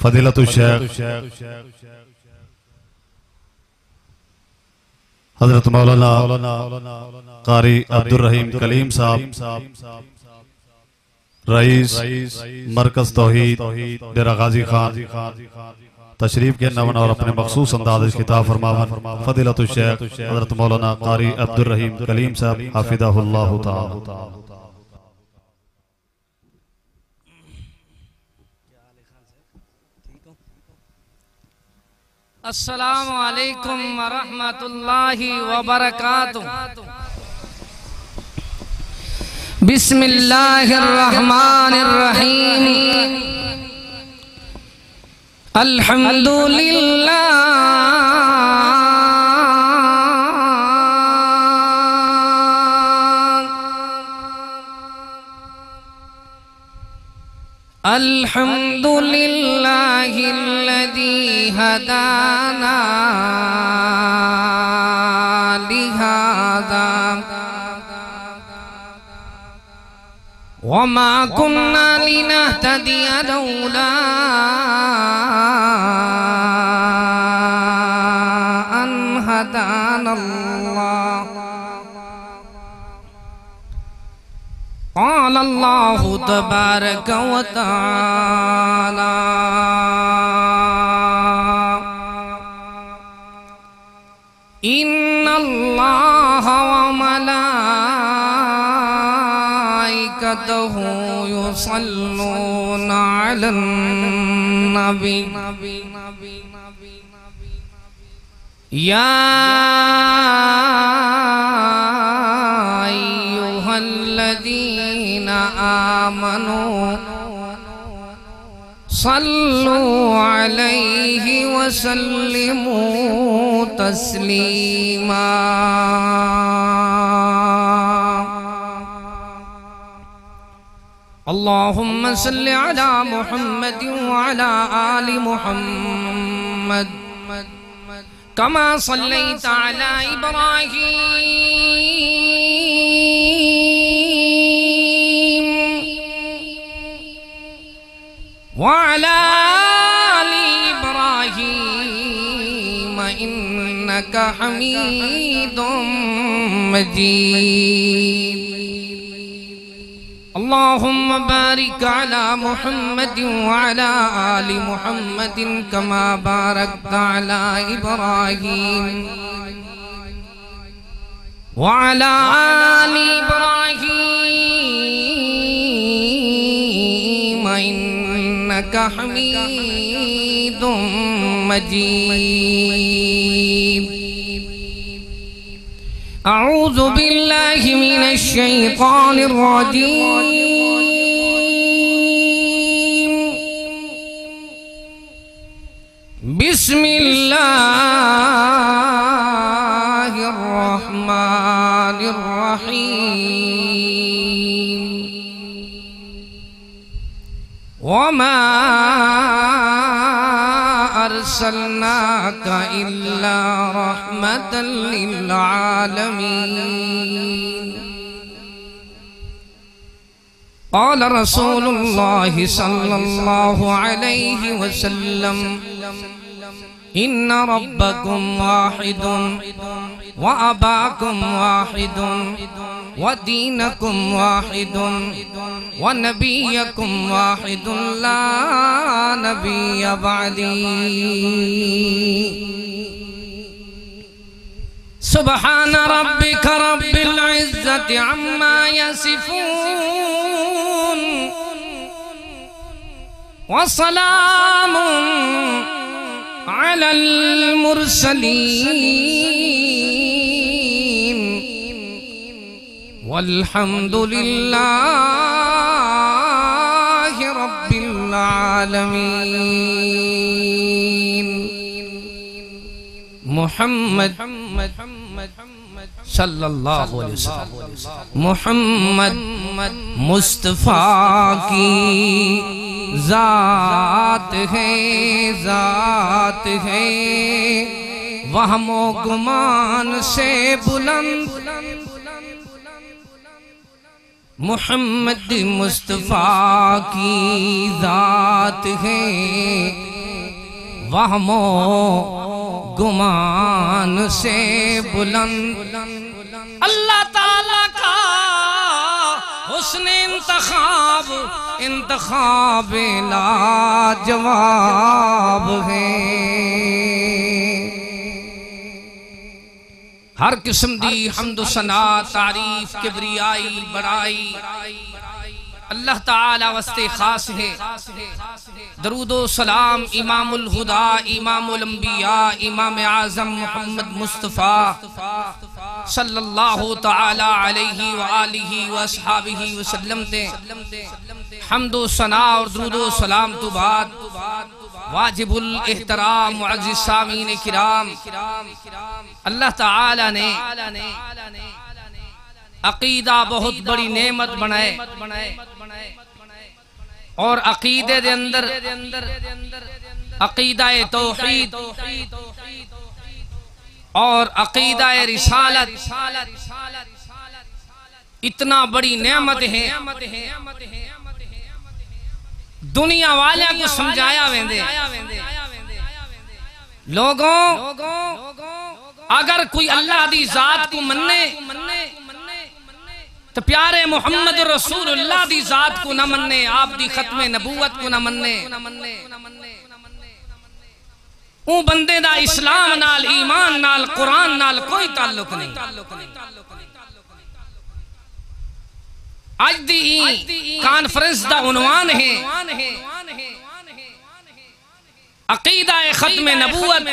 فضیلت الشیخ حضرت مولانا قاری عبدالرحیم کلیم صاحب رئیس مرکز توحید ڈیرہ غازی خان تشریف کے نون اور اپنے مخصوص انداز خطاب فرماون فضیلت الشیخ حضرت مولانا قاری عبدالرحیم کلیم صاحب حافظہ اللہ تعالی. السلام علیکم ورحمۃ اللہ وبرکاتہ. بسم اللہ الرحمن الرحیم. الحمد للہ الحمد للہ الذی ہدانا لہذا وما كنا لنهتدي لولا أن هدانا الله. قال الله تبارك وتعالى إن الله وملائكته يصلون على النبي يا أيها الذين آمنوا صلوا عليه وسلموا تسليما. اللهم صل على محمد وعلى آل محمد كما صليت على إبراهيم وعلى آل إبراهيم إنك حميد مجيد. اللهم بارك على محمد وعلى آل محمد كما باركت على إبراهيم وعلى آل إبراهيم إنك حميد مجيد. أعوذ بالله من الشيطان الرجيم. بسم الله الرحمن الرحيم. وما أرسلناك إلا رحمة للعالمين. قال رسول الله صلى الله عليه وسلم إن ربكم واحد وأباكم واحد ودينكم واحد ونبيكم واحد لا نبي بعدي. سبحان ربك رب العزة عما يصفون وسلام على المرسلين والحمد لله رب العالمين. محمد صلی اللہ علیہ وسلم محمد مصطفیٰ کی ذات ہے وہم و گمان سے بلند محمد مصطفیٰ کی ذات ہے وہم و گمان سے بلند اللہ تعالیٰ کا حسن انتخاب لاجواب ہے ہر قسم دی حمد و ثنا تعریف کبریائی بڑائی اللہ تعالی واسطے خاص ہے درود و سلام امام الہدی امام الانبیاء امام اعظم محمد مصطفیٰ صلی اللہ تعالی علیہ وآلہ واصحابہ وسلم تے حمد و ثنا اور درود و سلام تو بعد واجب الاحترام معزز سامعین کرام اللہ تعالی نے عقیدہ بہت بڑی نعمت بنائے اور عقیدے دے اندر عقیدہ توحید اور عقیدہ رسالت اتنا بڑی نعمت ہے دنیا والے کو سمجھایا ویندے لوگوں اگر کوئی اللہ دی ذات کو مننے تو پیارے محمد رسول اللہ دی ذات کو نہ مننے آپ دی ختم نبوت کو نہ مننے اون بندے دا اسلام نال ایمان نال قرآن نال کوئی تعلق نہیں آج دی کانفرنس دا عنوان ہے عقیدہ ختم نبوت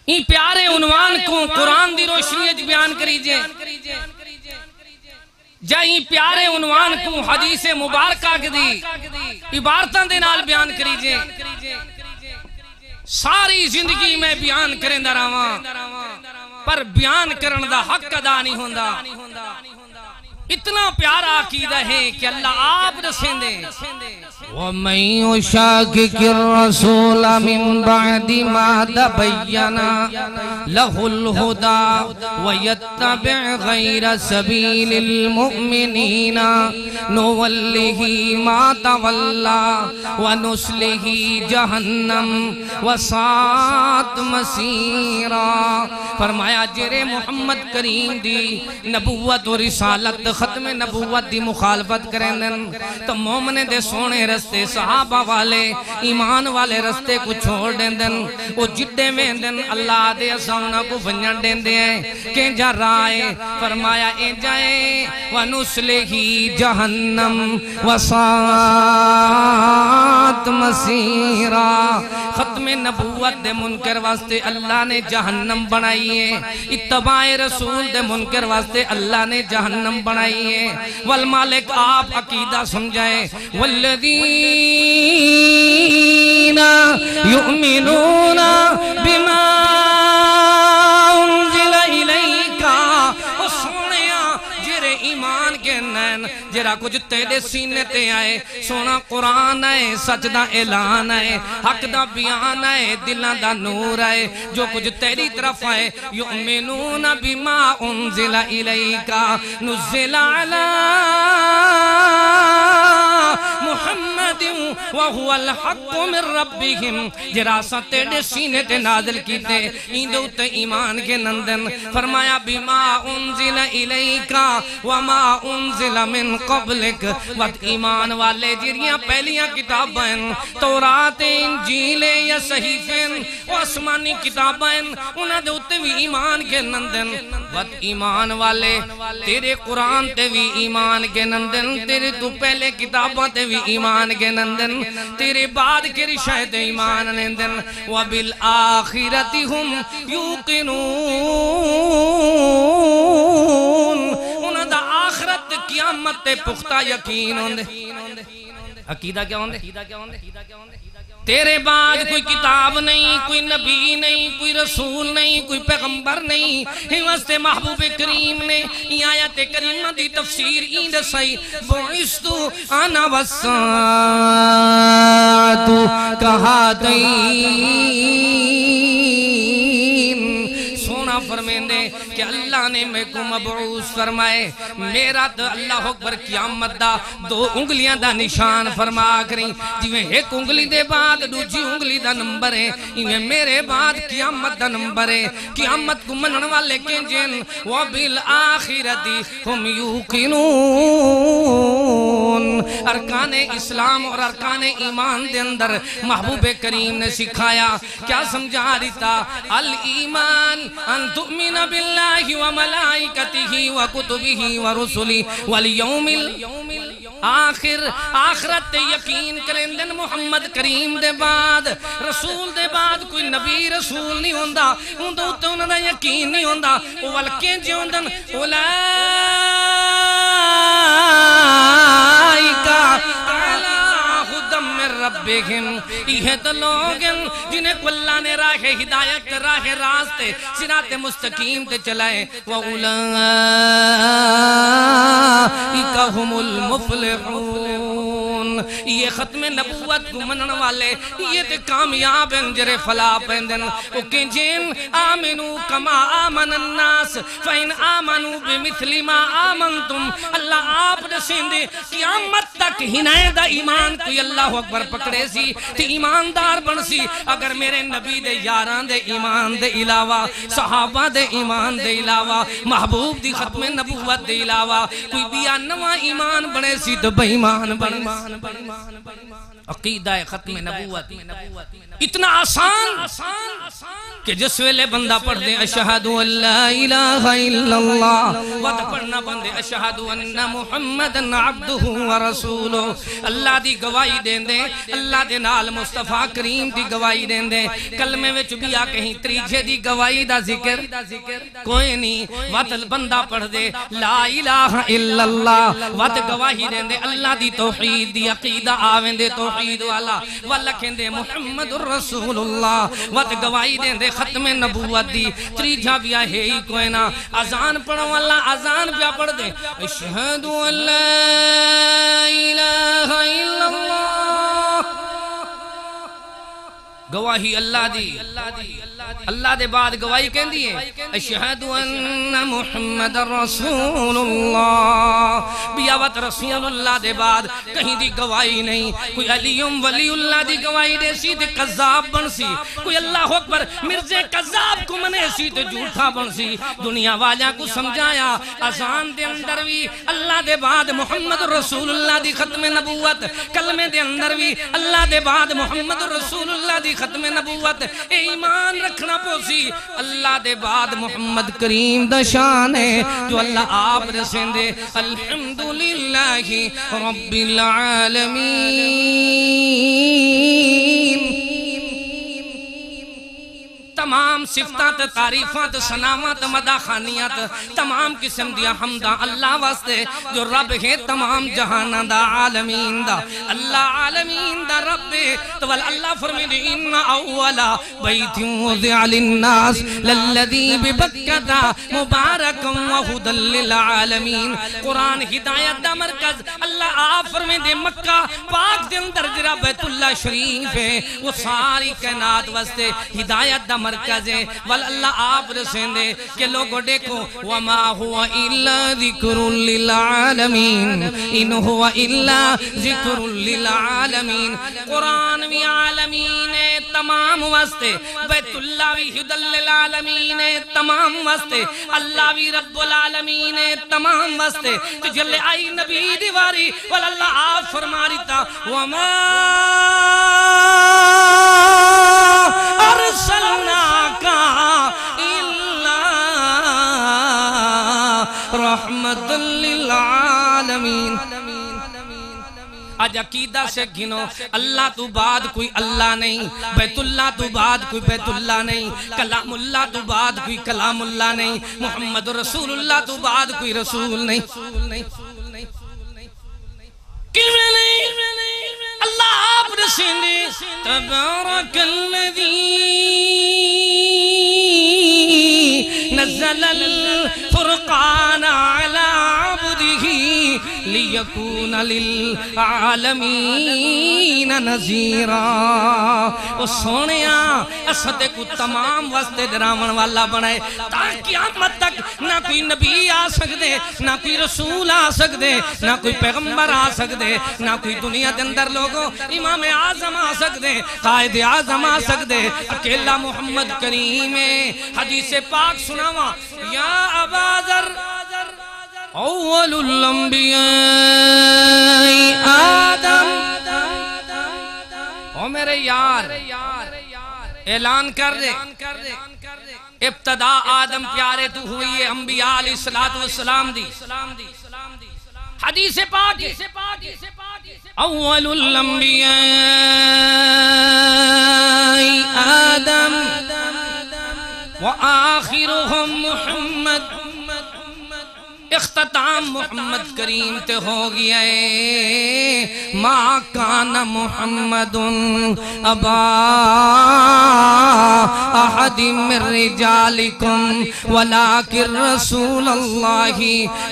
این پیارے عنوان کو قرآن دی روشنی بیان کریجئے جا این پیارے عنوان کو حدیث مبارکہ کی دی عبارتاں دے نال بیان کریجئے ساری زندگی میں بیان کریں دراواں پر بیان کرن دا حق ادا نہیں ہوندہ اتنا پیارا عقیدہ ہے کہ اللہ آپ رسیں دے وَمَن يُشَاقِقِ الرَّسُولَ مِن بَعْدِ مَا تَبَيَّنَ لَهُ الْهُدَى وَيَتَّبِعْ غَيْرَ سَبِيلِ الْمُؤْمِنِينَ نُوَلِّهِ مَا تَوَلَّى وَنُصْلِهِ جَهَنَّمَ وَسَاءَتْ مَصِيرًا فرمایا جرے محمد کریم دی نبوت و رسالت ختم نبوت دی مخالفت کریں دن تو مومن دے سونے رستے صحابہ والے ایمان والے رستے کو چھوڑ دیں دن وہ جڈے میں دن اللہ دے اساؤنا کو بنجن دیں دیں کہ جا رائے فرمایا اے جائے وَنُسْلِهِ جَهَنَّمْ وَسَاءَتْ مَصِيرًا ختم نبوت دے منکر واسطے اللہ نے جہنم بنائی ہے اتباع رسول دے منکر واسطے اللہ نے جہنم بنائی ہے والمالک آپ عقیدہ سمجھائے والذین یؤمنون بما انزل الیک او سونیا جرے ایمان کے نین جرا کچھ تیرے سینے تے آئے سونا قرآن آئے سچ دا اعلان آئے حق دا بیان آئے دلان دا نور آئے جو کچھ تیری طرف آئے یؤمنون بما انزل الیکا نزل علی محمد وہو الحق من ربهم جراسہ تیرے سینے تے نازل کیتے ایندو تے ایمان کے نندن فرمایا بما انزل الیکا وما انزل من قبلک وقت ایمان والے جریاں پہلیاں کتابیں تورات انجیل یا صحیفیں و آسمانی کتابیں انہاں دے اتے بھی ایمان کے نندن وقت ایمان والے تیرے قرآن تے بھی ایمان کے نندن تیرے تو پہلے کتاباں تے بھی ایمان کے نندن تیرے بعد کے رشاہد ایمان نندن وَبِالْآخِرَةِ هُمْ يُوقِنُونَ انہاں دا آخرت قیامت تے پختہ یقین ہوندے عقیدہ کیا ہوندے تیرے بعد کوئی کتاب نہیں کوئی نبی نہیں کوئی رسول نہیں کوئی پیغمبر نہیں ہی واسطے محبوب کریم نے یہ آیت کریمہ دی تفسیر این دسائی بعثتو انا والساعت کہاتین سونا فرمین دے کہ کہ اللہ نے میں کو مبعوث فرمائے میرا تو اللہ اکبر قیامت دا 2 انگلیاں دا نشان فرما کریں جویں ایک انگلی دے بعد دوجی انگلی دا نمبر ہے ایویں میرے بعد قیامت دا نمبر ہے قیامت کو منن والے کہنجن وبالآخرۃ ہم یوقنون ارکان اسلام اور ارکان ایمان دے اندر محبوب کریم نے سکھایا کیا سمجھا دیتا الایمان ان تؤمن باللہ وملائکتہ وکتبہ ورسلہ والیوم آخر آخرت یقین کریں دن محمد کریم دے بعد رسول دے بعد کوئی نبی رسول نہیں ہوندہ تو انہوں نے یقین نہیں ہوندہ ولکیں جو دن ربہم یہ تو لوگ جنہیں کو اللہ نے راہ ہدایت راہ راستے صراط مستقیم تے چلائے وَأُولَئِكَ هُمُ الْمُفْلِحُونَ یہ ختم نبوت کو منن والے یہ تے کامیاب ہیں جرے فلا پہندن او کہ جن آمنو کما آمن الناس فَإِنْ آمنوا بِمِثْلِ مَا آمَنْتُمْ اللہ آپ دسیں دے قیامت تک ہنائے دا ایمان کوئی اللہ اکبر پکڑے سی تی ایماندار بن سی اگر میرے نبی دے یاران دے ایمان دے علاوہ صحابہ دے ایمان دے علاوہ محبوب دی ختم نبوت دے علاوہ کوئی بیا نوا ایمان بنے سی تو بے ایمان بن عقیدہ ختم نبوت اتنا آسان کہ جس ویلے بندہ پڑھ دے اشہدو ان لا الہ الا اللہ وقت پڑھنا بندے اشہدو ان محمدن عبدہ ورسولہ اللہ دی گواہی دیں دے اللہ دے نال مصطفیٰ کریم دی گواہی دیں دے کلمے میں چبیا کہیں تریجے دی گواہی دا ذکر کوئی نہیں وقت بندہ پڑھ دے لا الہ الا اللہ وقت گواہی دیں دے اللہ دی توحید دی عقیدہ آویں دے توحید والا واللکھیں دے محمد رسول اللہ وقت گواہی دیں دے ختم نبوت دی تریجہ بیا ہے ہی کوئی نا اذان پڑھو اللہ اذان بیا پڑھ دے اشہدو ان لا الہ الا اللہ گواہی اللہ دی اللہ دے بعد گواہی کہن دیئے اشہدو ان محمد رسول اللہ بیاوت رسول اللہ دے بعد کہیں دی گواہی نہیں کوئی علیم ولی اللہ دی گواہی دے سی تے قذاب بن سی کوئی اللہ اکبر مرزے قذاب کو منے سی تے جھوٹا بن سی دنیا والیاں کو سمجھایا اذان دے اندر بھی اللہ دے بعد محمد رسول اللہ دی ختم نبوت کلمے دے اندر بھی اللہ دے بعد محمد رسول اللہ دی ختم نبوت ایمان رکھنا پوسی اللہ دے بعد محمد کریم دا شان ہے جو اللہ آپ رسیں دے الحمدللہ رب العالمین تمام صفتات تعریفات سنامات مداخانیات تمام قسم دیا حمدہ اللہ واسطے جو رب ہے تمام جہانا دا عالمین دا اللہ عالمین دا رب تو اللہ فرمائے ان اولا بیت وضع للناس للذی ببکتا مبارکا وہدى للعالمین قرآن ہدایت دا مرکز اللہ آپ فرمائے مکہ پاک دے اندر جرا بیت اللہ شریف ہے وہ ساری کائنات واسطے ہدایت دا مرکز ہے واللہ آپ رسیں دے کہ لوگوں دیکھو وما ہوا الا ذکر للعالمین ان ہوا الا ذکر للعالمین قرآن وی عالمین تمام واسطے بیت اللہ وی ہدل للعالمین تمام واسطے اللہ وی رب العالمین تمام واسطے تجھلے آئی نبی دیواری واللہ آپ فرما رہتا وما ارسلناک الا رحمت للعالمین آج عقیدہ سے گھنو اللہ تو بعد کوئی اللہ نہیں بیت اللہ تو بعد کوئی بیت اللہ نہیں کلام اللہ تو بعد کوئی کلام اللہ نہیں محمد رسول اللہ تو بعد کوئی رسول نہیں کیوں نہیں اللہ آپ رسین دے تبارک الذی نزل الفرقان على عبده لیکون للعالمین نذیرا۔ او سونیا اسد کو تمام واسطے ڈراون والا بنائے تاکہ قیامت تک نہ کوئی نبی آ سکدے، نہ کوئی رسول آ سکدے، نہ کوئی پیغمبر آ سکدے، نہ کوئی دنیا دے اندر لوگوں امام اعظم آ سکدے، قائد اعظم آ سکدے، اکیلا محمد کریم حدیث پاک سناواں یا ابا ذر اول الانبیاء آدم۔ او میرے یار اعلان کر دے ابتدا آدم پیارے تو ہوئی ہے انبیاء علیہ السلام دی حدیث پاک اول الانبیاء آدم وآخرهم محمد۔ اختتام محمد کریم تے ہو گیا ہے ما کان محمد ابا احد من رجالکم ولکن رسول اللہ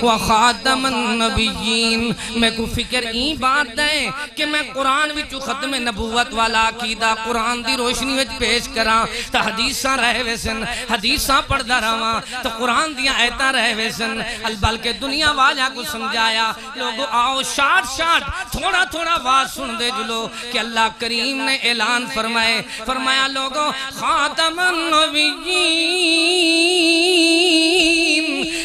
وخاتم النبیین۔ میں کو فکر این بات ہے کہ میں قرآن وچ ختم نبوت والا عقیدہ قرآن دی روشنی وچ پیش کراں تا حدیثاں رہے ویسن، حدیثاں پڑھدا رہواں تو قرآن دیاں آیتاں رہے ویسن، بلکہ دنیا والا کو سمجھایا لوگو آؤ شارٹ تھوڑا تھوڑا بات سن دے جلو کہ اللہ کریم نے اعلان فرمایا لوگو خاتم النبیین،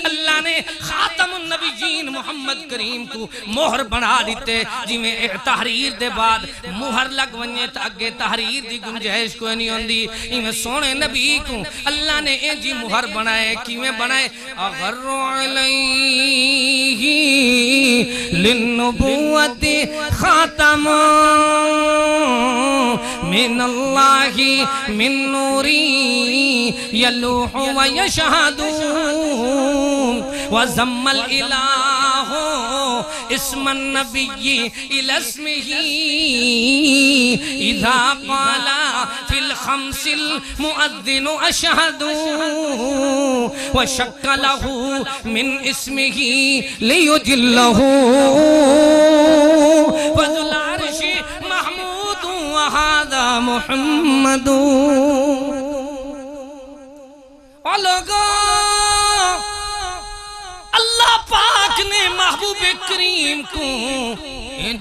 اللہ نے خاتم النبیین محمد کریم کو مہر بنا دیتے جی میں تحریر دے بعد مہر لگ ونجے تا اگے تحریر دی گنجائش کوئی نہیں ہوندی۔ میں سونے نبی کو اللہ نے اے جی مہر بنائے کیویں بنائے اغر علیہ للنبوت خاتم من اللہ من نوری یلوح ویشہد وزم الالہ اسم النبی الى اسمہ اذا قال فی الخمس المؤذن اشہد وشک لہ من اسمہ لیجلہ وذو العرش محمود وہذا محمد۔ اور لوگوں اللہ پاک نے محبوب کریم کو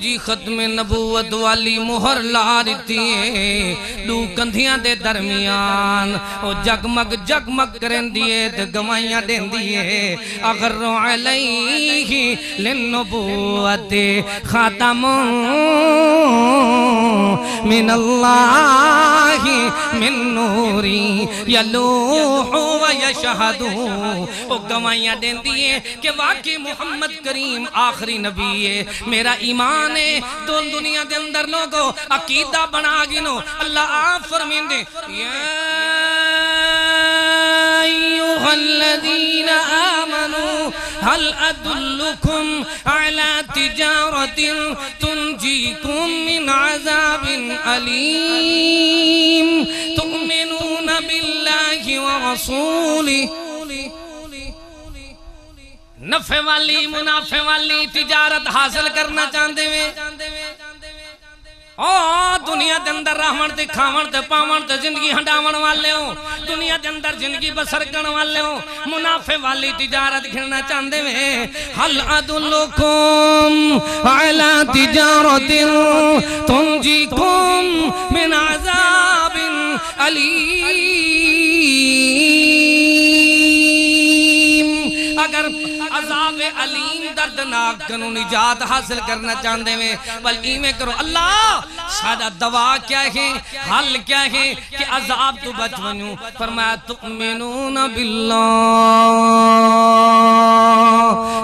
جی ختم نبوت والی مہر لا دیتی ہے دو کندھیاں دے درمیان او جگمگ کرن دیئے تے گوائیاں دین دیئے اغر علیہ للنبوت خاتم من اللہ من نوری یلوح ویشہد او گوائیاں دین دیئے کہ واقعی محمد کریم آخری نبی ہے، میرا ایمان ہے تو دنیا دے اندر لوگو عقیدہ بنا گنو اللہ آپ فرمین دے یا ایوہا الذین آمنوا هل ادلکم علی تجارت تنجیکم من عذاب علیم تؤمنون باللہ ورسولہ۔ نفع والی منافع والی تجارت حاصل کرنا چاہتے ہیں دنیا دے اندر رہون تے کھاون تے پاون تے زندگی ہنڈاون والے ہو، دنیا دے اندر زندگی بسر کرن والے ہو، منافع والی تجارت گھرنا چاہتے ہیں حل ادلکم علی تجارت تنجیکم من عذاب علیم۔ اگر عذاب علیم دردناک کنو نجات حاصل کرنا چاہتے ہیں بل ایمیں کرو اللہ سادہ دوا کیا ہے حل کیا ہے کہ عذاب تو بچ ونیوں فرمایا تؤمنون باللہ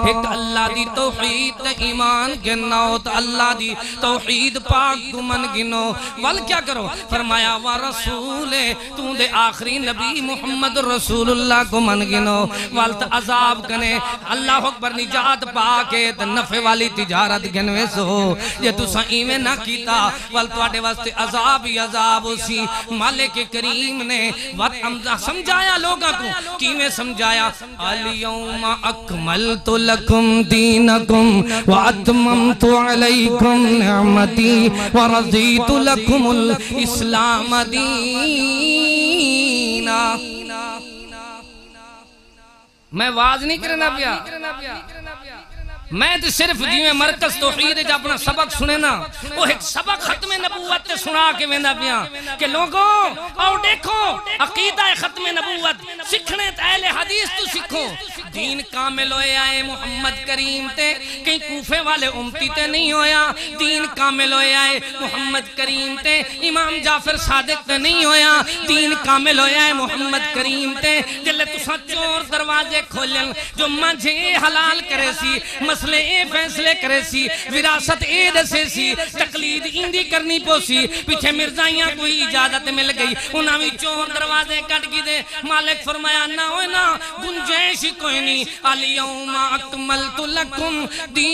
ایک اللہ دی توحید ایمان گنو تو اللہ دی توحید پاک کو من گنو ول کیا کرو فرمایا ورسول تو دے آخری نبی محمد رسول اللہ کو من گنو والت عذاب کنے اللہ اکبر نجات پاکے تو نفع والی تجارت گنوے سو یہ تو سائیں میں نہ کیتا ول تواڈے واسطے عذاب ہی عذاب سی مالک کریم نے سمجھایا لوگاں کو کیویں سمجھایا الیوم اکملت لکم دینکم واتممت علیکم نعمتی ورضیت لکم الاسلام دینا میں واز نہیں کرنا پیا میں تو صرف جیویں مرکز توحید جب اپنا سبق سنے نا وہ ایک سبق ختم نبوت تے سنا کے ویندا پیا کہ لوگوں آؤ دیکھو عقیدہ ختم نبوت سکھنے تے اہل حدیث تو سکھو دین کامل ہویا ہے محمد کریم تے کہیں کوفے والے امتی تے نہیں ہویا دین کامل ہویا ہے محمد کریم تے امام جعفر صادق تے نہیں ہویا دین کامل ہویا ہے محمد کریم تے جلے تساں چور دروازے کھولن جو مجھے حلال کرے سی مسئلے اے فیصلے کرے سی وراثت اے دسے سی تقلید اندی کرنی پوسی پیچھے مرزائیاں کوئی اجازت مل گئی انہاں بھی چور دروازے کٹ کی دے مالک فرمایا نہ ہوئے نا گنجائش کوئی نہیں الیوم اکملت لکم دینکم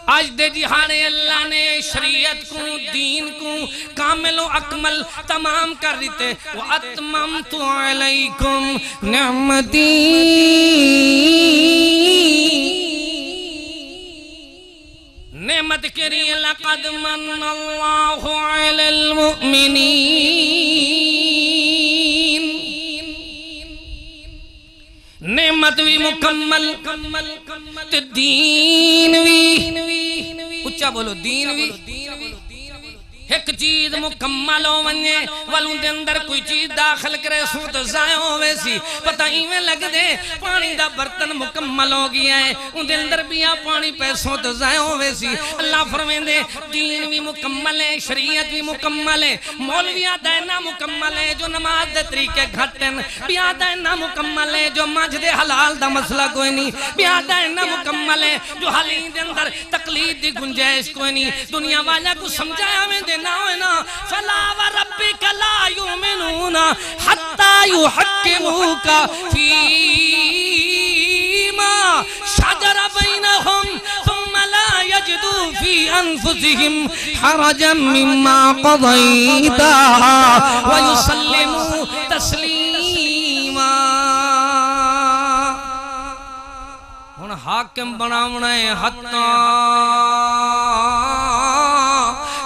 آج دے جہانے اللہ نے شریعت کو دین کو کامل و اکمل تمام کر دیتے وَأَتْمَمْتُ عَلَيْكُمْ نِعْمَتِي نعمت کری لَقَدْ مَنَّ اللَّهُ عَلَى الْمُؤْمِنِينَ نعمت بھی مکمل دین بھی اچھا بولو دین بھی ایک چیز مکمل ہو ونجے والوں دے اندر کوئی چیز داخل کرے سو تو ضائع ہوئے سی پتہ ایویں لگ دے پانی دا برتن مکمل ہو گیا ہے ان دے اندر بھی پانی پیسوں تو ضائع ہوئے سی اللہ فرمائیں دے دین بھی مکمل ہے شریعت بھی مکمل ہے مولویہ دائنہ مکمل ہے جو نماز دے طریقے گھٹن بیاہ دائنہ مکمل ہے جو مجھ دے حلال دا مسئلہ کوئی نہیں بیاہ دائنہ مکمل ہے جو حلین دے اندر تقلید دی گنجائش کوئی نہیں دنیا والا کو سمجھایا میں دے فلا وربک لا یؤمنون حتی یحکموک فیما شجر بینہم ثم لا یجدوا فی انفسہم حرجا مما قضیتا ویسلموا تسلیما ہن حاکم بناونا ہے حتی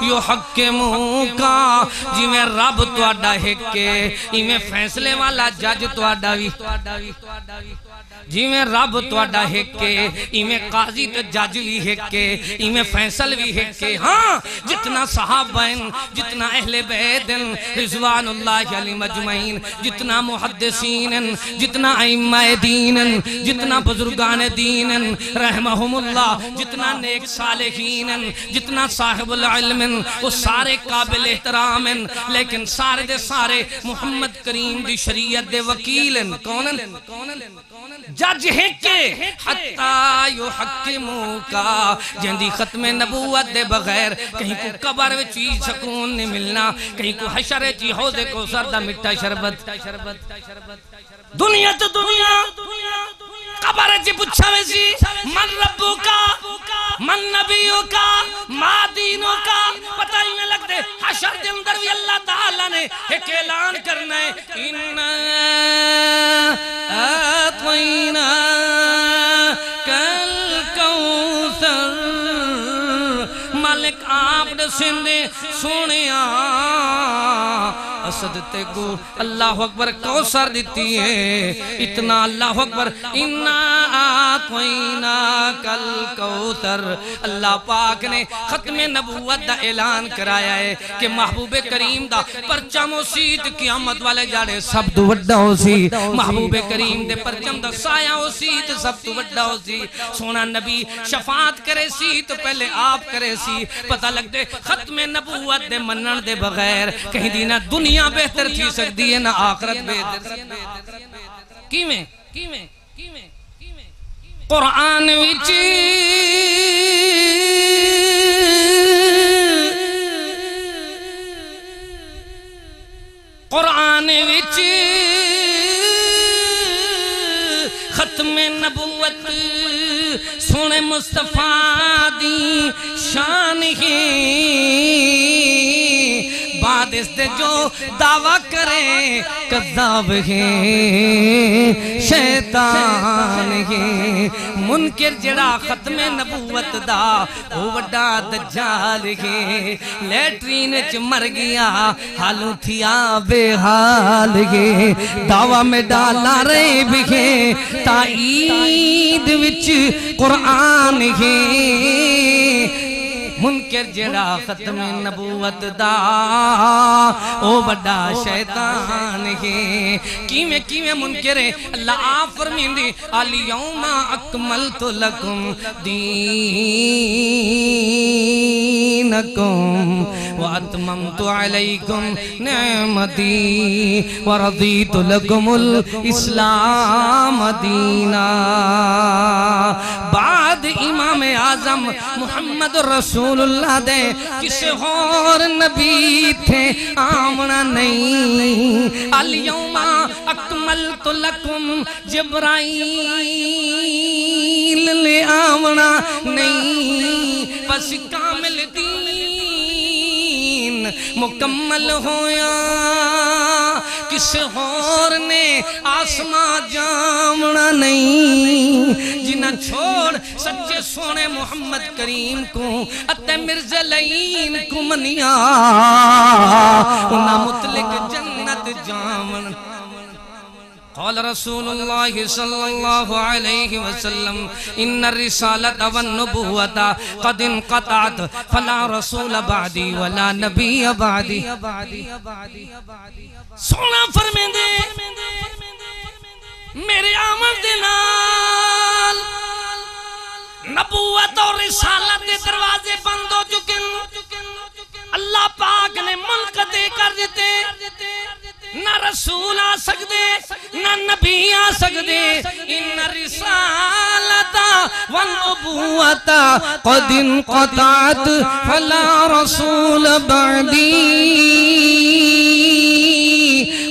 یحکموکا جی میں رب تواڈا ہکے ایویں فیصلے والا جج تواڈا وی جی میں رب تواڈا ہکے ایویں قاضی تے جج وی ہکے ایویں فیصل وی ہکے ہاں جتنا صحابہ جتنا اہل بیت رضوان اللہ علیہم اجمعین جتنا محدثین جتنا ائمہ دین جتنا بزرگان دین رحمہم اللہ جتنا نیک صالحین جتنا صاحب العلم وہ سارے قابل احترام لیکن سارے دے سارے محمد کریم دی شریعت دے وکیل کون جج ہے کہ حتی یحکموکا جندی ختم نبوت دے بغیر کہیں کو قبر وچی سکون نہیں ملنا کہیں کو حشر چی حوض کو سردہ مٹا شربت دنیا تو دنیا قبر چی پچھا ویسی من ربو کا من نبیوں کا ما دینوں کا پتہ ہی میں لگتے حشر دے اندر بھی اللہ تعالیٰ نے ایک اعلان کرنا ہے اِنَّا آتَوَيْنَا كَالْكَوْثَرِ مالک آپ نے سندے سونیا اسد تے کو اللہ اکبر کوثر دیتی ہے اتنا اللہ اکبر اِنَّا آتَوَيْنَا كَالْكَوْثَرِ اللہ پاک نے ختم نبوت دا اعلان کرایا ہے کہ محبوب کریم دا پرچم و سید قیامت والے جاڑے سب تو وڈا ہو سی محبوب کریم دے پرچم دا سایہ ہو سید سب تو وڈا ہو سی سونا نبی شفاعت کرے سی تو پہلے آپ کرے سی پتہ لگ دے ختم نبوت دے منن دے بغیر کہیں دی نہ دنیا بہتر تھی سکتی ہے نہ آخرت بہتر کیویں قرآن وچی قرآن وچ ختم ختم نبوت سونے مصطفیٰ دی شان ہے بعد اس دے جو دعویٰ کرے کذاب ہے شیطان ہے منکر جڑا ختم نبوت دا او وڈا دجال ہے لیٹرین چ مر گیا حالوں تھیا بے حال ہے دعویٰ میں ڈالا رہے بھی ہے تائید وچ قرآن ہے منکر جڑا ختم نبوت دا او بڑا شیطان ہے کیویں منکر ہے اللہ آپ فرمیندی الیوم اکملت لکم دینکم واتممت علیکم نعمتی ورضیت لکم الاسلام دینا بعد امام اعظم محمد رسول اللہ دے کسے اور نبی تھے آمنا نہیں الیوم اکملت لکم جبرائیل لے آمنا نہیں بس کامل دین مکمل ہویا کسے اور نے آسمان جامنا نہیں جنہ چھوڑ سچے سونے محمد کریم کو اتے مرزلین کو منیا انہا مطلق جنت جامن قال رسول اللہ صلی اللہ علیہ وسلم ان الرسالت والنبوت قد انقطعت فلا رسول بعدی ولا نبی بعدی سونا فرمین دے میرے آمد نال نبوت اور رسالت کے دروازے بند ہو چکے اللہ پاک نے ملک دے کر دیتے نہ رسول آ سکتے نہ نبی آ سکتے ان رسالت والنبوت قد انقطعت فلا رسول بعدی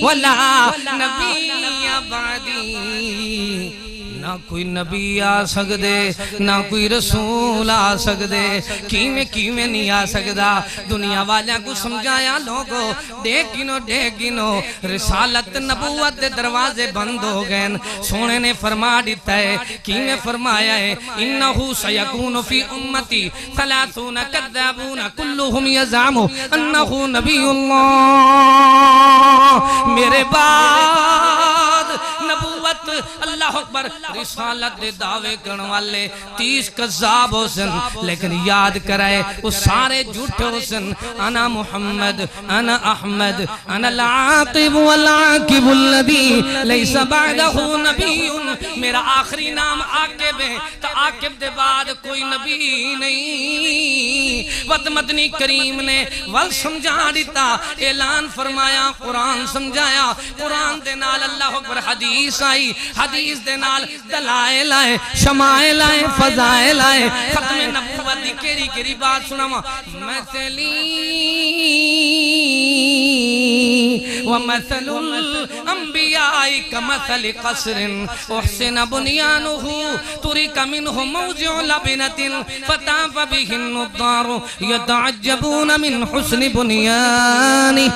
ولا نبی بعدی نہ کوئی نبی آ سکدے نہ کوئی رسول آ سکدے کیویں نہیں آ سکدا دنیا والیاں کو سمجھایا لوگو دیکھنو رسالت نبوت دے دروازے بند ہو گئے سونے نے فرما دیتا ہے کیویں فرمایا ہے انہو سیکون فی امتی 30 کذابون کلہم یزعم انہو نبی اللہ میرے بعد نبوت اللہ اکبر رسالت دے دعوے کرن والے 30 کذاب ہو سن لیکن یاد کرائے وہ سارے جھوٹے ہو سن انا محمد انا احمد انا العاقب والعاقب الذی لیس بعدہ نبی میرا آخری نام عاقب ہے تو عاقب دے بعد کوئی نبی نہیں وقت مدنی کریم نے ول سمجھا دیتا اعلان فرمایا قرآن سمجھایا قرآن دے نال اللہ اکبر حدیث آئی حدیث دے نال دلائل آئے شمائل آئے فضائل آئے ختم نبوت دی کیری بات سنا مثلی ومثل الانبیاء کمثل قصر احسن بنیانه ترک منه موضع لبنة فتاف به النظار يتعجبون من حسن بنیانه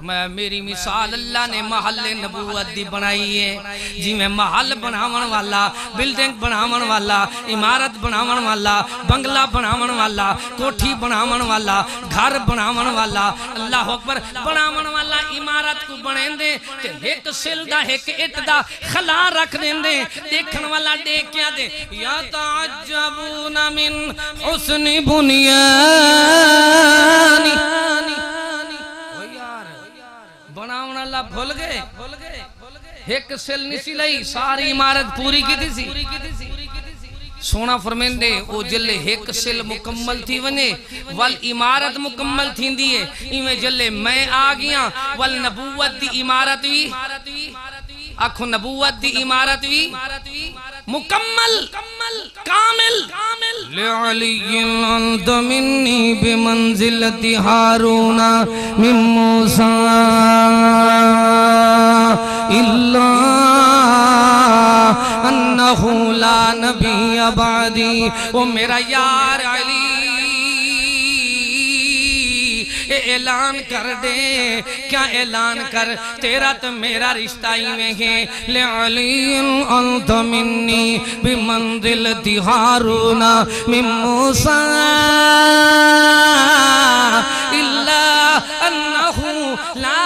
میری مثال اللہ نے محل نبوت دی بنائی ہے جی میں محل بناون والا بلڈنگ بناون والا عمارت بناون والا بنگلہ بناون والا کوٹھی بناون والا گھر بناون والا اللہ اکبر بناون والا عمارت کو بنائیں دے کہ ایک سل دا ایک اٹ دا خلا رکھ دیں دے دیکھن والا دیکھ کیا دے یا تعجبون من حسن بنیانی بناؤن اللہ بھول گئے ایک سل نسی لئی ساری عمارت پوری کی تھی سی سونا فرمیندے او جلے ایک سل مکمل تھی ونے وال عمارت مکمل تھی دیئے ایمیں جلے میں آگیاں وال نبوت دی عمارت وی آکھو نبوت دی عمارت وی مکمل کامل لعلی العند منی بمنزلت حارون من موسیٰ اللہ انہو لا نبی بعدی او میرا یار علی اعلان کر دے کیا اعلان کر تیرا تو میرا رشتہ ہی میں ہے لعلی انت منی بمنزل ہارون من موسیٰ الا انہو لا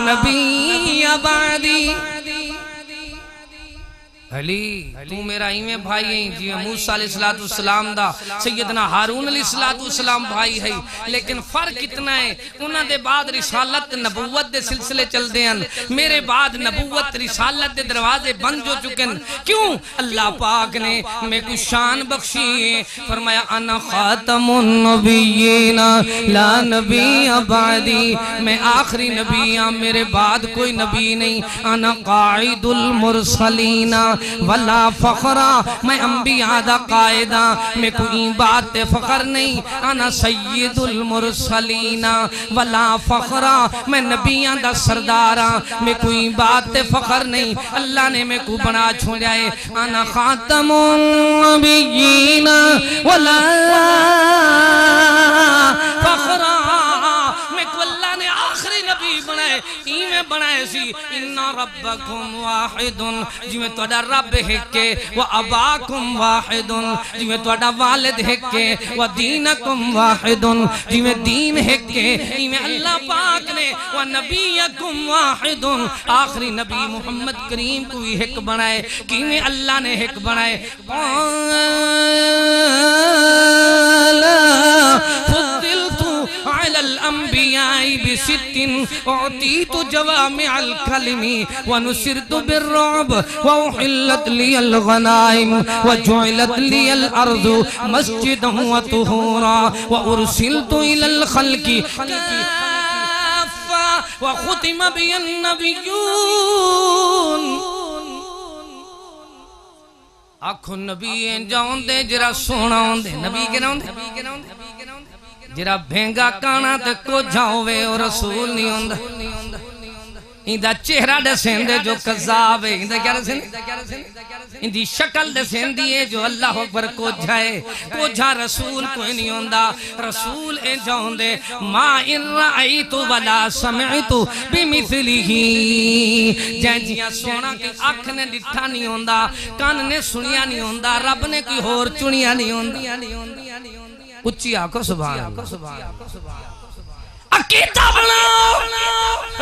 نبی بعدی علی تو میرا ایمیں بھائی ہیں جی موسیٰ علیہ السلام دا سیدنا ہارون علیہ السلام بھائی ہے لیکن فرق اتنا ہے انہاں دے بعد رسالت نبوت دے سلسلے چل دے ہیں میرے بعد نبوت رسالت دے دروازے بند ہو چکن کیوں اللہ پاک نے میں کو شان بخشی ہے فرمایا انا خاتم النبیین لا نبی بعدی میں آخری نبی ہوں میرے بعد کوئی نبی نہیں انا قائد المرسلین ولا فخرا میں انبیاء دا قائدہ میں کوئی بات فخر نہیں انا سید المرسلین ولا فخرا میں نبیاں دا سردارا میں کوئی بات فخر نہیں اللہ نے میں کو بنا چھوڑائے انا خاتم النبیین ولا فخرا میں کو اللہ نے آخری نبی بنائے ایمیں بنائے سی اِنَّ رَبَّكُمْ وَاحِدٌ جی میں توڑا رب ہکے وَأَبَاكُمْ وَاحِدٌ جی میں توڑا والد ہکے وَدِينَكُمْ وَاحِدٌ جی میں دین ہکے ایمیں اللہ پاک نے وَنَبِيَكُمْ وَاحِدٌ آخری نبی محمد کریم کو ہی ہک بنائے کیمیں اللہ نے ہک بنائے على الأنبياء بست أعطيت جوامع الكلم ونصرت بالرعب وأحلت لي الغنائم وجعلت لي الأرض مسجدا وطهورا وأرسلت إلى الخلق كافة وختم بي النبيون آنکھوں نبی جاؤں دے جرا سونا ہوں دے نبی کے ناؤں دے جرا بھینگا کانا تے کو جاؤوے اور رسول نہیں ہوں دے اندہ چہرہ دے سندے جو قذاب ہے اندہ کیا دے سندے اندی شکل دے سندے جو اللہ اکبر کو جائے کو جا رسول کوئی نہیں ہوں دا رسول اے جاؤں دے ما ان رأیتو ولا سمعتو بمثلی ہی جائیں جیاں سونا کی آنکھ نے ڈٹھا نہیں ہوں دا کان نے سنیا نہیں ہوں دا رب نے کوئی ہور چنیا نہیں ہوں دا اچھی آنکھو سبحان عقیدہ بناؤ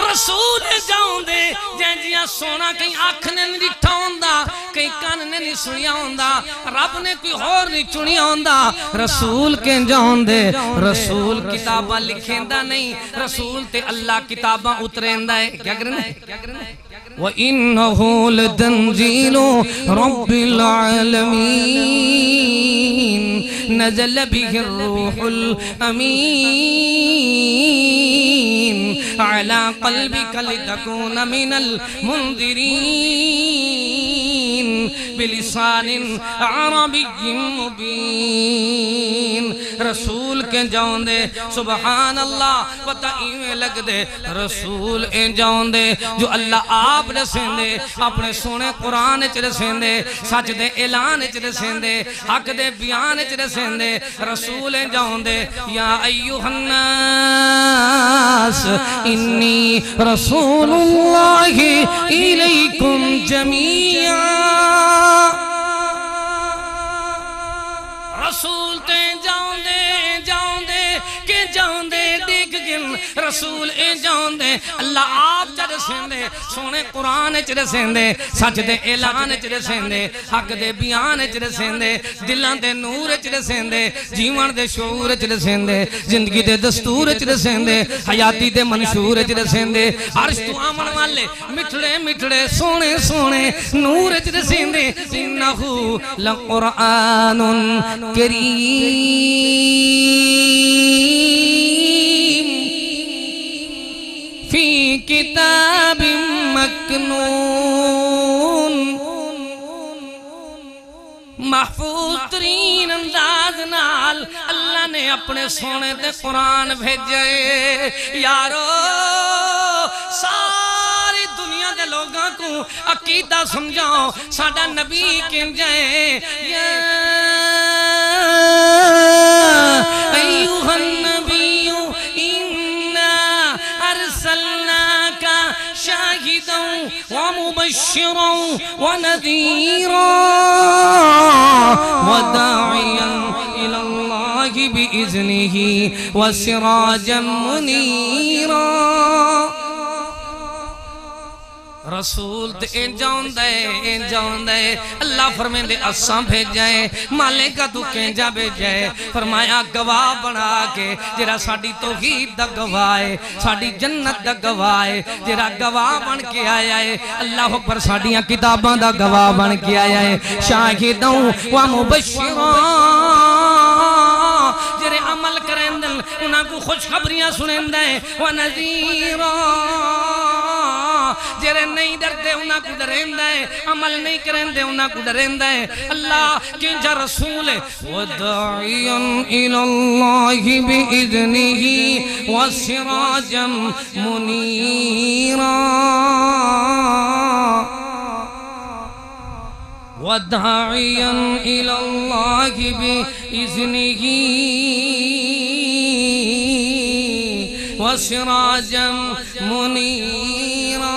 رسول جاؤں دے جائیں جیاں سونا کہیں آنکھ نے نہیں ڈٹھا ہوندہ کہیں کان نے نہیں سنیا ہوندہ رب نے کوئی اور نہیں چنیا ہوندہ رسول کے جاؤں دے رسول کتابہ لکھیندہ نہیں رسول تے اللہ کتابہ اتریندہ ہے کیا کرنے وَإِنَّهُ لَتَنزِيلُ رَبِّ الْعَالَمِينَ نزل به الروح الأمين على قلبك لتكون من المنذرين بلسان عربي مبين رسول کے جاؤں دے سبحان اللہ وطائیم لگ دے رسول اے جاؤں دے جو اللہ آپ رسیں دے اپنے سونے قرآن اچ رسیں دے سچ دے اعلان اچ رسیں دے حق دے بیان اچ رسیں دے رسول اے جاؤں دے یا ایوہ الناس انی رسول اللہ الیکم جمیعا رسول تے جاؤں دے کہ جاؤں دے دیکھ گن رسول اے جاؤں دے اللہ آپ چا رسیں دے سونے قرآن چا رسیں دے سچ دے اعلان چا رسیں دے حق دے بیان چا رسیں دے دلان دے نور چا رسیں دے جیوان دے شعور چا رسیں دے زندگی دے دستور چا رسیں دے حیاتی دے منشور چا رسیں دے عرش تو آمن والے مٹھڑے مٹھڑے سونے سونے نور چا رسیں دے انہو لقرآن کریم فی کتاب مکنون محفوظ ترین انداز نال اللہ نے اپنے سونے تے قرآن بھیجے یارو ساری دنیا دے دے لوگاں کو عقیدہ سمجھاؤ ساڈا نبی کہیں جائے یا ایوہ النبی انا ارسلناک شاہدا ومبشرا ونذیرا وداعیا الى اللہ بإذنہ وسراجا منیرا رسول تے انجاؤں دے اللہ فرمین دے اساں بھیجائے مالکہ تو کینجا بھیجائے فرمایا گواہ بنا کے جرا ساڑی توحید دا گواہ ساڑی جنت دا گواہ جرا گواہ بن کے آیا ہے اللہ اکبر ساڑیاں کتاباں دا گواہ بن کے آیا ہے شاہدوں و مبشران جرے عمل کریں دل انہاں کو خوشخبریاں سنیں دیں و نذیران جرے نہیں ڈرتے انہاں کو ڈرین دے عمل نہیں کریں دے انہاں کو ڈرین دے اللہ کنجا رسول ہے وَدَعِيًا إِلَى اللَّهِ بِإِذْنِهِ وَسِرَاجًا مُنِيرًا وَدَعِيًا إِلَى اللَّهِ بِإِذْنِهِ وَسِرَاجًا مُنِيرًا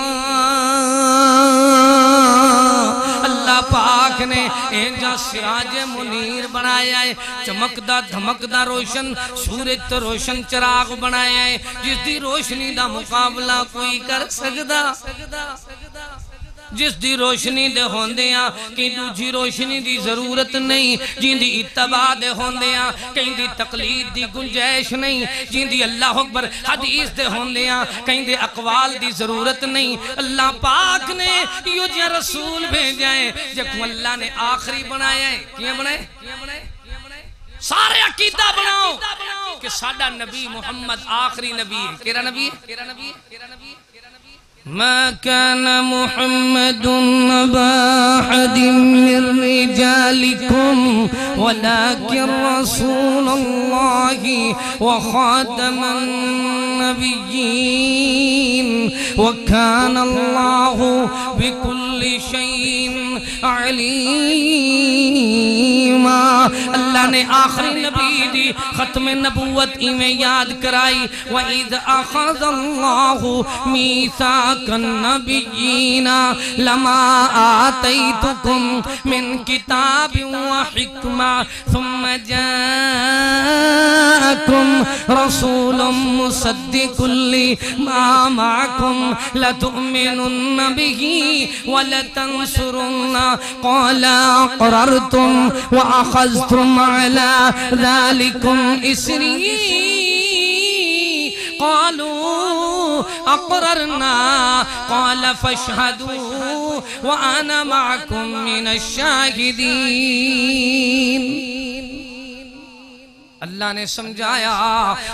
اللہ پاک نے ایجا سراج منیر بنایا ہے چمکدہ دھمکدہ روشن سورج تو روشن چراغ بنایا ہے جس دی روشنی دا مقابلہ کوئی کر سکدا جس دی روشنی دے ہوندیاں کہیں دوجی روشنی دی ضرورت نہیں جن دی اتباع دے ہوندیاں کہیں دی تقلید دی گنجائش نہیں جن دی اللہ اکبر حدیث دے ہوندیاں کہیں دی اقوال دی ضرورت نہیں اللہ پاک نے یہ جا رسول بھیجائے جب اللہ نے آخری بنایا ہے کیا بنائے سارے عقیدہ بناؤ کہ ساڑا نبی محمد آخری نبی ہے کیرا نبی ہے ما كان محمد أبا أحد من رجالكم ولكن رسول الله وخاتم النبيين وكان الله بكل شيء عليما اللہ نے آخری نبی دی ختم نبوت میں یاد کرائی وَإِذْ أَخَذَ اللَّهُ مِيثَاقَ النَّبِيِّينَ لَمَا آتَيْتُكُمْ مِنْ كِتَابٍ وَحِكْمَةٍ ثُمَّ جَاءَكُمْ رَسُولٌ مُصَدِّقٌ لِمَا مَعَكُمْ لَتُؤْمِنُنَّ بِهِ وَلَتَنْصُرُنَّهُ قَالَ أَقْرَرْتُمْ وَأَخَذْتُمْ عَلَى ذَلِكُمْ إِصْرِي قالوا أقررنا قال فاشهدوا وأنا معكم من الشاهدين اللہ نے سمجھایا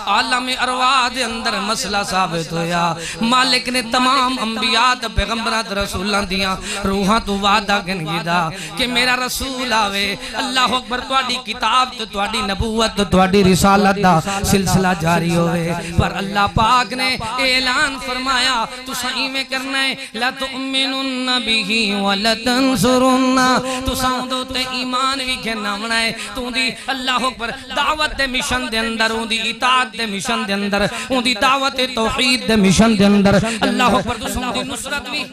عالم ارواح دے اندر مسئلہ ثابت ہویا مالک نے تمام انبیاء تے پیغمبران تے رسولان دیاں روحاں تو وعدہ گنگی دا کہ میرا رسول آوے اللہ اکبر تواڈی کتاب تے تواڈی نبوت تے تواڈی رسالت دا سلسلہ جاری ہوئے پر اللہ پاک نے اعلان فرمایا تو صحیح میں کرنا ہے لا تؤمنن بِهِ وَلَتَنْصُرُنَّ تو ساندو تے ایمان بھی کہنا منائے تو دی اللہ اکبر دعوت دے مشن دے اندر ان دی اطاعت دے مشن دے اندر ان دی دعوت توحید دے مشن دے اندر اللہ اکبر تو سن دی نصرت بھی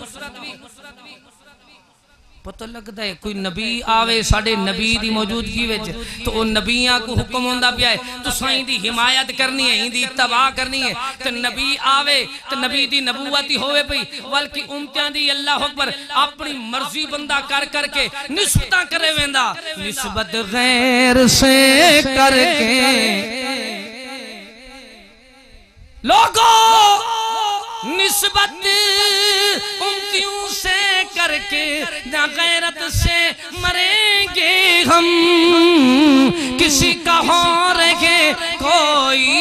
پتہ لگتا ہے کوئی نبی آوے ساڑے نبی دی موجودگی ویچ تو ان نبیاں کو حکم ہوندہ بھی آئے تو سائیں دی حمایت کرنی ہے ان دی اتباع کرنی ہے تو نبی آوے تو نبی دی نبوتی ہوئے پئی بلکہ امتیاں دی اللہ اکبر اپنی مرضی بندہ کر کے نسبتاں کرے ویندہ نسبت غیر سے کر کے لوگوں نسبت امتیوں سے کر کے نہ غیرت سے مریں گے ہم کسی کا ہو رہے کوئی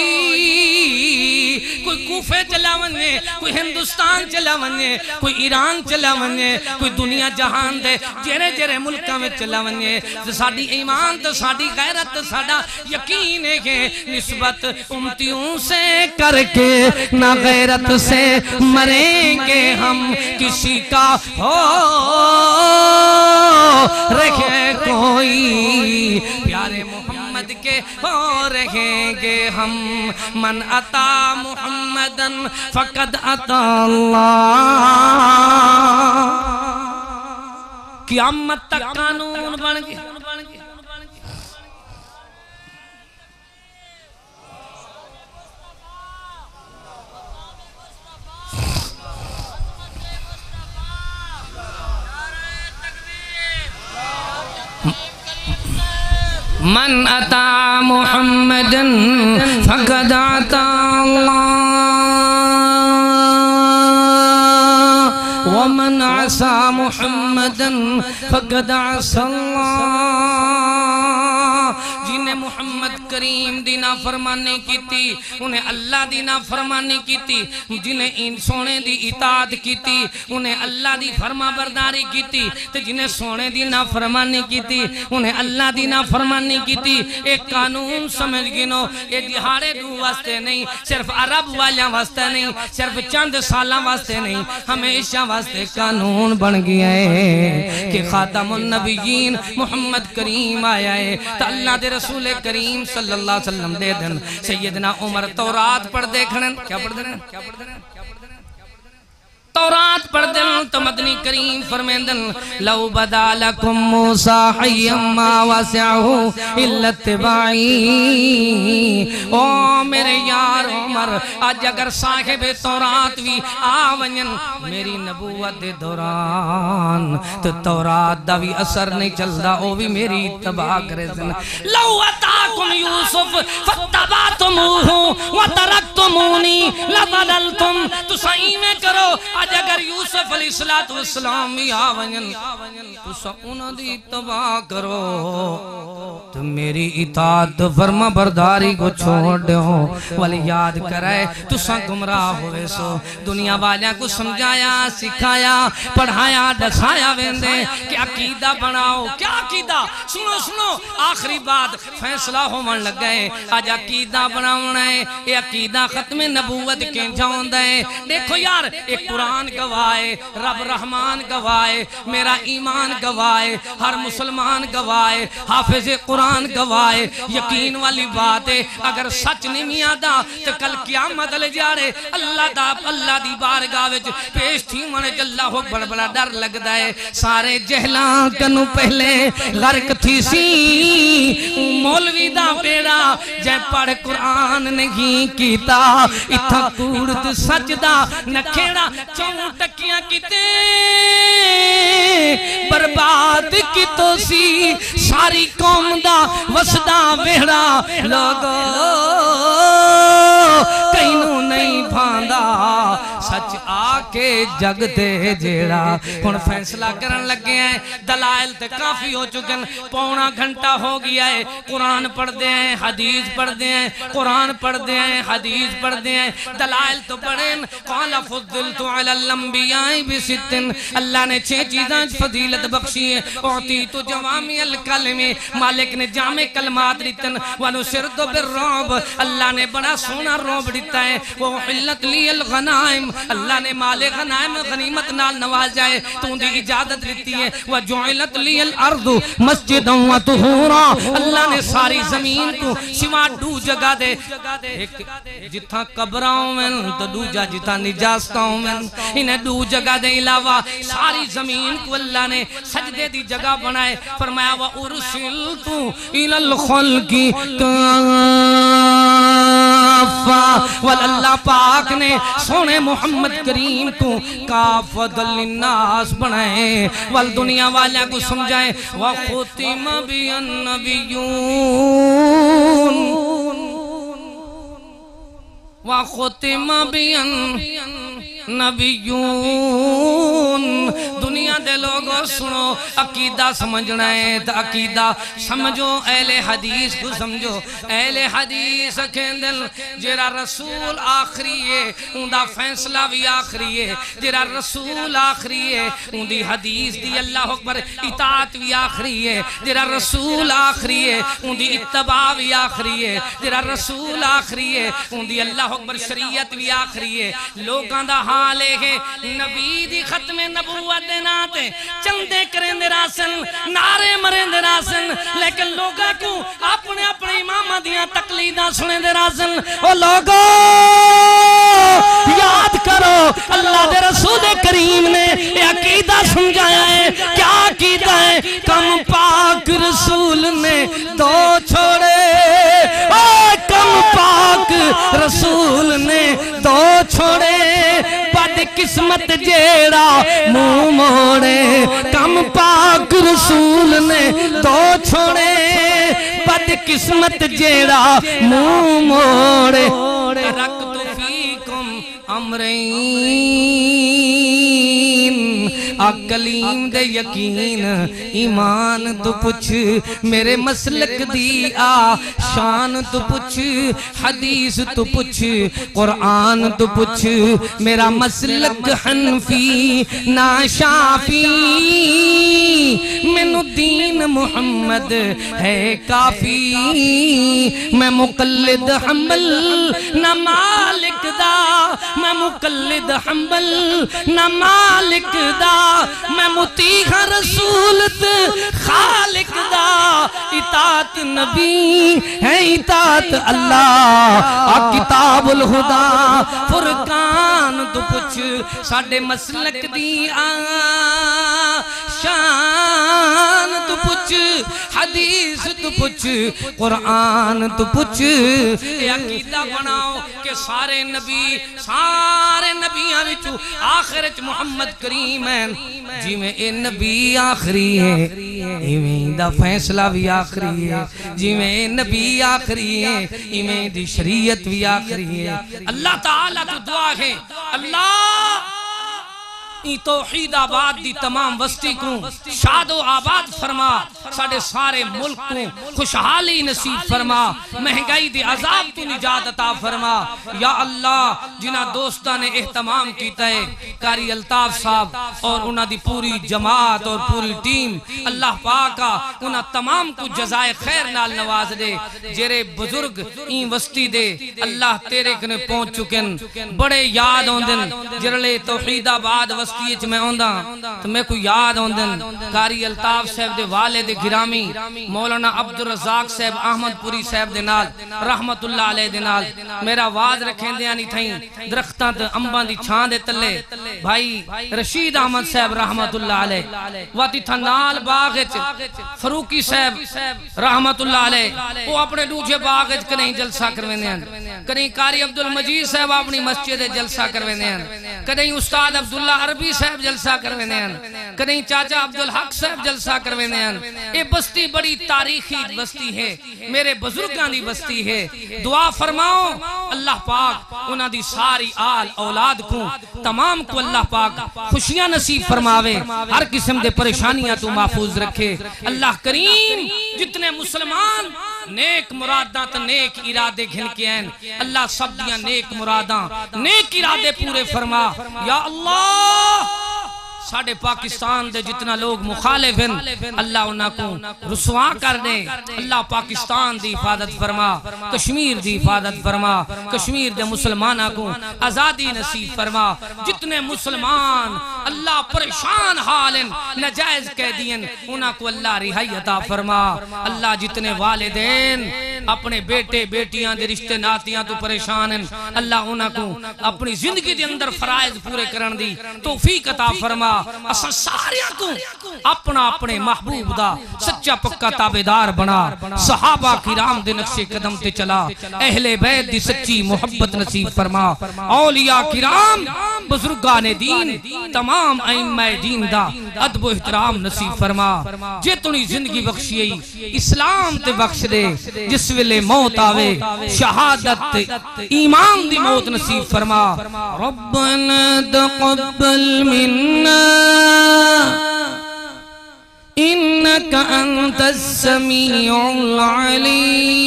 کوئی کوفے چلا ونجے، کوئی ہندوستان چلا ونجے، کوئی ایران چلا ونجے، کوئی دنیا جہان دے جڑے جڑے ملکاں میں چلا ونجے، ساڈی ایمان تے ساڈی غیرت تے ساڈا یقین ہے کہ نسبت امتیوں سے کر کے نہ غیرت سے مریں گے ہم، کسی کا ہو رکھے کوئی پیارے محمد کے ہو رہیں گے ہم، من عطا محمدن فقد عطا اللہ، قیامت تک قانون بن گیا۔ من عطا محمدن فقد عطا اللہ، ومن عصى محمدن فقد عصى اللہ، جنہیں محمد کریم دی نافرمانی کی تھی انہیں اللہ دی نافرمانی کی تھی، جنہیں ان سونے دی اطاعت کی تھی انہیں اللہ دی فرما برداری کی تھی، تو جنہیں سونے دی نافرمانی کی تھی انہیں اللہ دی نافرمانی کی تھی۔ ایک قانون سمجھ گنو، یہ دہاڑے دو واسطے نہیں، صرف عرب والیاں واسطے نہیں، صرف چند سالاں واسطے نہیں، ہمیشہ واسطے قانون بن گیا ہے کہ خاتم النبیین محمد کریم آیا ہے، تو اللہ دے رسول کریم صلی اللہ علیہ وسلم دے دن سیدنا عمر تورات پڑھ دیکھنن، کیا پڑھ دینا؟ تورات پڑھ دن تو مدنی کریم فرمیندن لو بدا لکم موسیٰ حیم ما واسعہو الا اتباعی، او میرے یار عمر آج اگر صاحب تورات بھی آونین میری نبوت دے دوران تو تورات دا بھی اثر نہیں چلدا، او بھی میری اتباع کرے سن۔ لو اتاکم یوسف فتباتموہو وترکتمونی لضللتم، تو صحیح میں کرو آج اگر یوسف علیہ السلام بھی آونین تو سا انہوں دی اتباع کرو، تو میری اطاعت فرما برداری کو چھوڑ دو، ولی یاد کرائے تو سا گمراہ ہوئے سو، دنیا والیاں کو سمجھایا سکھایا پڑھایا ڈسایا ویندے کہ عقیدہ بناؤ، کیا عقیدہ؟ سنو سنو آخری بات فیصلہ ہو من لگ گئے، آج عقیدہ بناؤنا ہے، یہ عقیدہ ختم نبوت کے جاؤں دے۔ دیکھو یار ایک قرآن گواہے، رب رحمان گواہے، میرا ایمان گواہے، ہر مسلمان گواہے، حافظ قرآن گواہے، یقین والی بات ہے اگر سچ نہیں میادا تو کل قیامت لے جاڑے اللہ دی بارگاہ وچ پیش تھی مانے جلہ ہو بڑا بڑا ڈر لگ دائے، سارے جہلاں کنو پہلے غرق تھی سی مولوی دا پیڑا جے پڑھ قرآن نہیں کیتا، اتھا کوڑت سجدہ نکھیڑا چون ٹکیاں کیتے برباد کی تو سی ساری قوم دا وسدا ویڑا لوگو کینوں نہیں بھاندا، سچ آکے جگ دے جیڑا۔ ہن فیصلہ کرن لگے ہیں، دلائل تے کافی ہو چکن، پونا گھنٹہ ہو گیا ہے، قرآن پڑھ دے ہیں حدیث پڑھ دے ہیں، قرآن پڑھ دے ہیں حدیث پڑھ دے ہیں، دلائل تو پڑھیں۔ قال فضلت علی الانبیاء بستن، اللہ نے 6 چیزاں فضیلت بخشی ہے، اعطیت جوامع الکلم، مالک نے جامع کلمات دیتن، ونصرت بالرعب، اللہ نے بڑا سونا روب دیتا ہے، وحلت لی الغنائم، اللہ نے مال غنائم غنیمت نال نواز جائے تو ان دی اجازت لیتی ہے، وجعلت لی الارض مسجدا وطہورا، اللہ نے ساری زمین کو سوا دو جگہ دے، جتھا قبراؤں میں تو دوجہ جتھا نجاستاؤں میں، انہیں دو جگہ دے علاوہ ساری زمین کو اللہ نے سجدے دی جگہ بنائے، فرمایا وَأُرْسِلْتُ إِلَى الْخَلْقِ کافا، واللہ پاک نے سونے محمد کریم کو کافت للناس بنائے، والدنیا والیاں کو سمجھائے، وَخُتِمَ بِي النَّبِيُّونَ وَخُتِمَ بِي النَّبِيُّونَ، دنیا دے لوگوں لو سنو عقیدہ سمجھنا ہے تو عقیدہ سمجھو اہل حدیث کو سمجھو اہل حدیث کہندن جیرا رسول آخری ہے اندہ فیصلہ بھی آخری ہے جیرا رسول آخری ہے اندی حدیث دی اللہ اکبر اطاعت بھی آخری ہے جیرا رسول آخری ہے اندی اتباع بھی آخری ہے جیرا رسول آخری ہے اندی اللہ اکبر شریعت بھی آخری ہے لوگاں دا حال ہے نبی دی ختم نبوت ناتے چندے کریں دے راسن نعرے مریں دے راسن لیکن لوگاں کو اپنے اپنے امامہ دیاں تقلیدہ سنے دے راسن او لوگو یاد کرو اللہ دے رسول کریم نے یہ عقیدہ سمجھایا ہے کیا عقیدہ ہے کم پاک رسول نے دو چھوڑے کم پاک رسول نے دو چھوڑے بد قسمت جیڑا منہ موڑے کم پاک رسول نے دو چھوڑے بد قسمت جیڑا منہ موڑے ترکت فیکم امرین کلیم دے یقین ایمان تو پوچھ میرے مسلک دی شان تو پوچھ حدیث تو پوچھ قرآن تو پوچھ میرا مسلک حنفی نا شافی من دین محمد ہے کافی میں مقلد حنبل نہ مالک دا میں مقلد حنبل نہ مالک دا میں مطیع رسول خالق دا اطاعت نبی ہے اطاعت اللہ کتاب الہدا فرقان تو پوچھ ساڑھے مسلک دی شان تو پوچھ حدیث تو پوچھ قرآن تو پوچھ یہ عقیدہ بناؤ کہ سارے نبیاں وچوں آخرت محمد کریم ہے جی میں اے نبی آخری ہے ایمیں دا فیصلہ بھی آخری ہے جی میں اے نبی آخری ہے ایمیں دی شریعت بھی آخری ہے اللہ تعالیٰ تو دعا ہے اللہ توحید آباد دی تمام وسطی کو شاد و آباد فرما ساڑھے سارے ملک کو خوشحالی نصیب فرما مہنگائی دی عذاب تو نجات عطا فرما یا اللہ جنہ دوستہ نے اہتمام کیتا ہے قاری الطاف صاحب اور انہ دی پوری جماعت اور پوری ٹیم اللہ پاکا انہ تمام کو جزائے خیر نال نواز دے جیرے بزرگ این وسطی دے اللہ تیرے کنے پہنچ چکن بڑے یاد ہوندن جرلے توحید آباد وسطی وسطیچ میں ہوندہ تو میں کو یاد ہوندن قاری الطاف صاحب دے والد گرامی مولانا عبدالرزاق صاحب احمد پوری صاحب دے نال رحمت اللہ علیہ دے نال میرا واز رکھیں دے آنی تھائیں درختان دے امبان دی چھان دے تلے بھائی رشید احمد صاحب رحمت اللہ علیہ واتی تھا نال باغچ فروقی صاحب رحمت اللہ علیہ وہ اپنے دوجہ باغچ کنہیں جلسہ کرویں دے کنہیں قاری عبدالمجید صاحب اپنی مسجد جلسہ کرویں دے کنہیں استاد عبداللہ عربی صاحب جلسہ کرویں دے کنہیں چاچا عبدالحق صاحب جلسہ کرویں دے یہ بستی بڑی تاریخی بستی ہے میرے بزرگان دی بستی ہے دعا فرماؤ اللہ پاک انہاں دی ساری آل اولاد کو تمام کو اللہ پاک خوشیاں نصیب فرماوے ہر قسم دے پریشانیاں تو محفوظ رکھے اللہ کریم جتنے مسلمان نیک مراداں تا نیک ارادے گھن کے ہیں اللہ سب دیاں نیک مراداں نیک ارادے پورے فرما یا اللہ ساڑھے پاکستان دے جتنا لوگ مخالف ہیں اللہ انہاں کو رسوا کر دے اللہ پاکستان دی حفاظت فرما کشمیر دی حفاظت فرما کشمیر دے مسلمانہ کو آزادی نصیب فرما جتنے مسلمان اللہ پریشان حالن نجائز قیدین انہاں کو اللہ رہائی عطا فرما اللہ جتنے والدین اپنے بیٹے بیٹیاں دے رشتے ناتیاں تو پریشان ہیں اللہ انہاں کو اپنی زندگی دے اندر فرائض پورے کرن دی توفیق عطا فرما اساں سارے کو اپنا اپنے محبوب دا سچا پکا تابعدار بنا صحابہ کرام دے نقش قدم تے چلا اہل بیت دی سچی محبت نصیب فرما اولیاء کرام بزرگان دین تمام ائمہ دین دا ادب و احترام نصیب فرما جتنی زندگی بخشی اسلام تے بخش دے جس ویلے موت آوے شہادت ایمان دی موت نصیب فرما ربنا تقبل منا إنك أنت السميع العليم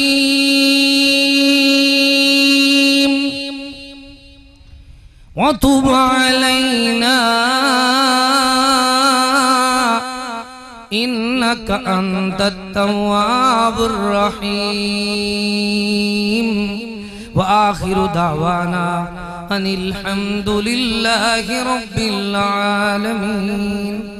وتب علينا إنك أنت التواب الرحيم وآخر دعوانا أن الحمد لله رب العالمين.